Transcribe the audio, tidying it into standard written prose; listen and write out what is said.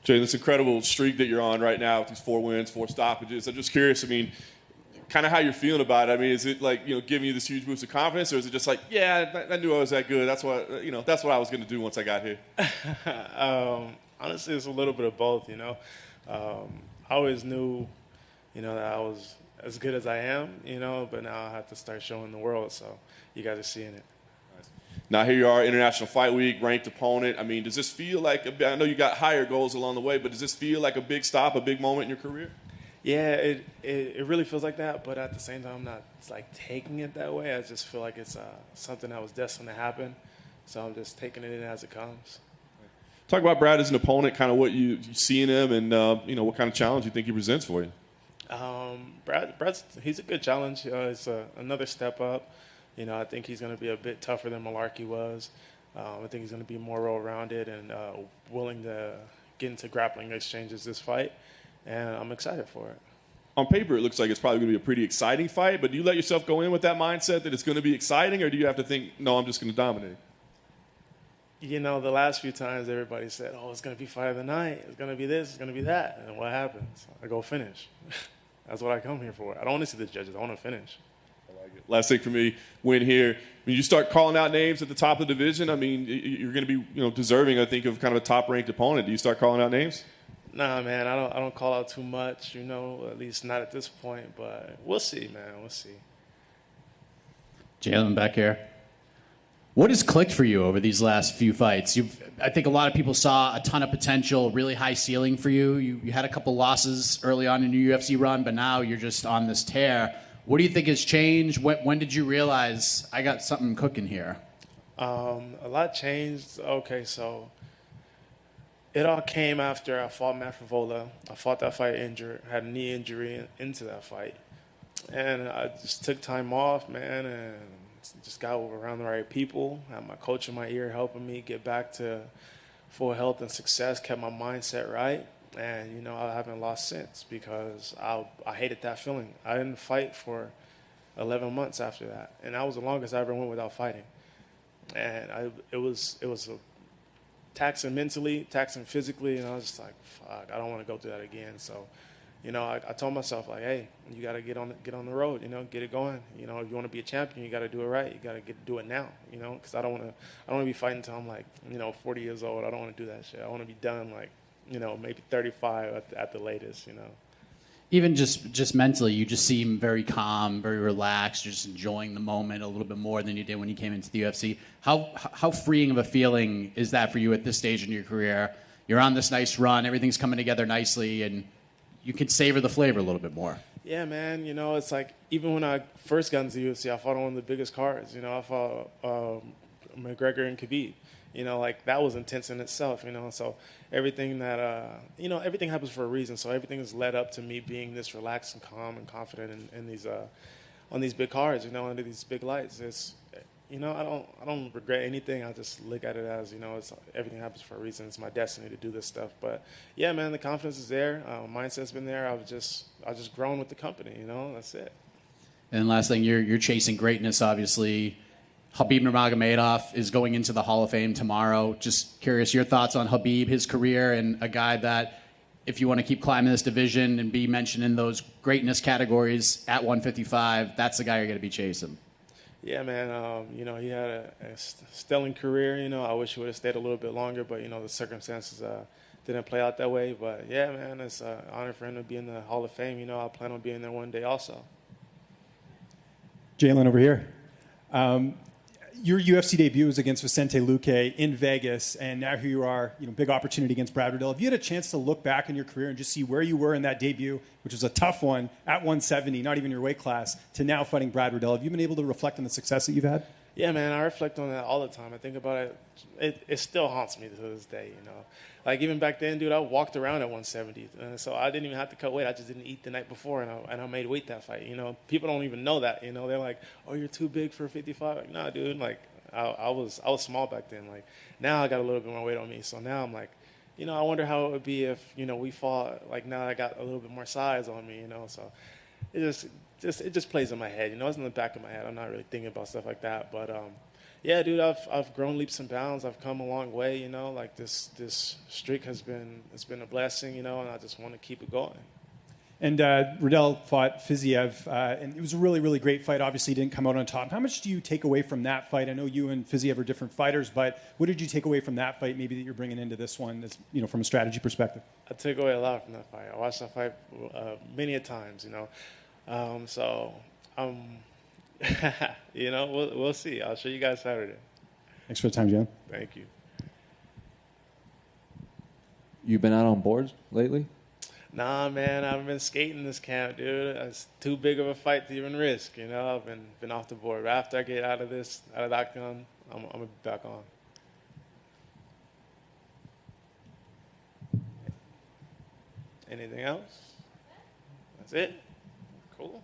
Jay, this incredible streak that you're on right now with these 4 wins, 4 stoppages. I'm just curious, I mean, kind of how you're feeling about it. I mean, is it like, giving you this huge boost of confidence, or is it just like, yeah, I knew I was that good. That's what I was going to do once I got here. Honestly, it's a little bit of both, I always knew, that I was as good as I am, but now I have to start showing the world. So you guys are seeing it. Now here you are, International Fight Week, ranked opponent. I mean, does this feel like, I know you got higher goals along the way, but does this feel like a big stop, a big moment in your career? Yeah, it really feels like that, but at the same time, I'm not taking it that way. I just feel like it's something that was destined to happen, so I'm just taking it in as it comes. Talk about Brad as an opponent, kind of what you see in him, and what kind of challenge you think he presents for you. He's a good challenge. It's another step up. I think he's going to be a bit tougher than Malarkey was. I think he's going to be more well-rounded and willing to get into grappling exchanges this fight, and I'm excited for it. On paper, it looks like it's probably going to be a pretty exciting fight, but do you let yourself go in with that mindset that it's going to be exciting, or do you have to think, no, I'm just going to dominate? The last few times everybody said, oh, it's going to be fight of the night, it's going to be this, it's going to be that, and what happens? I go finish. That's what I come here for. I don't want to see the judges. I want to finish. Last thing for me, win here. When you start calling out names at the top of the division, I mean, you're going to be, deserving, I think, of kind of a top-ranked opponent. Do you start calling out names? Nah, man, I don't call out too much, at least not at this point. But we'll see, man. We'll see. Jalin, back here. What has clicked for you over these last few fights? I think a lot of people saw a ton of potential, really high ceiling for you. You had a couple losses early on in your UFC run, but now you're just on this tear. What do you think has changed? When did you realize I got something cooking here? A lot changed. Okay, so it all came after I fought Matt Frivola. I fought that fight injured, had a knee injury into that fight. And I just took time off, man, and just got around the right people. Had my coach in my ear helping me get back to full health and success, kept my mindset right. And, I haven't lost since because I hated that feeling. I didn't fight for 11 months after that. And that was the longest I ever went without fighting. And it was taxing mentally, taxing physically. And I was just like, fuck, I don't want to go through that again. So, I told myself, like, hey, you got to get on the road, get it going. If you want to be a champion, you got to do it right. You got to do it now, because I don't want to be fighting until I'm like, 40 years old. I don't want to do that shit. I want to be done like, maybe 35 at the latest, Even just mentally, you just seem very calm, very relaxed, just enjoying the moment a little bit more than you did when you came into the UFC. How freeing of a feeling is that for you at this stage in your career? You're on this nice run, everything's coming together nicely, and you can savor the flavor a little bit more. Yeah, man. It's like even when I first got into the UFC, I fought on one of the biggest cards. I fought McGregor and Khabib. That was intense in itself, So everything that, everything happens for a reason. So everything has led up to me being this relaxed and calm and confident in these, on these big cards, under these big lights. It's, I don't regret anything. I just look at it as, everything happens for a reason. It's my destiny to do this stuff. But yeah, man, the confidence is there. Mindset's been there. I've just grown with the company, that's it. And last thing, you're chasing greatness, obviously. Khabib Nurmagomedov is going into the Hall of Fame tomorrow. Just curious, your thoughts on Khabib, his career, and a guy that, if you want to keep climbing this division and be mentioned in those greatness categories at 155, that's the guy you're going to be chasing. Yeah, man. He had a stellar career. I wish he would have stayed a little bit longer, but, the circumstances didn't play out that way. But, yeah, man, it's an honor for him to be in the Hall of Fame. I plan on being there one day also. Jalin over here. Your UFC debut was against Vicente Luque in Vegas, and now here you are, big opportunity against Brad Riddell. Have you had a chance to look back in your career and just see where you were in that debut, which was a tough one, at 170, not even your weight class, to now fighting Brad Riddell? Have you been able to reflect on the success that you've had? Yeah, man, I reflect on that all the time. I think about it. It still haunts me to this day, Like, even back then, dude, I walked around at 170. So I didn't even have to cut weight. I just didn't eat the night before, and I made weight that fight. People don't even know that, They're like, oh, you're too big for 55. Like, nah, dude, like, I was small back then. Like, now I got a little bit more weight on me. So now I'm like, I wonder how it would be if, we fought, like, now I got a little bit more size on me, So it just plays in my head, It's in the back of my head. I'm not really thinking about stuff like that. But, Yeah, dude, I've grown leaps and bounds. I've come a long way, you know. Like this streak it's been a blessing, you know, and I just want to keep it going. And Riddell fought Fiziev, and it was a really, really great fight. Obviously, didn't come out on top. How much do you take away from that fight? I know you and Fiziev are different fighters, but what did you take away from that fight, maybe that you're bringing into this one, that's, you know, from a strategy perspective? I took away a lot from that fight. I watched that fight many a times, you know. You know, we'll see. I'll show you guys Saturday. Thanks for the time, Jan. Thank you. You been out on boards lately? Nah, man, I've been skating this camp, dude. It's too big of a fight to even risk, you know. I've been off the board. But after I get out of that gun, I'm gonna be back on. Anything else? That's it. Cool.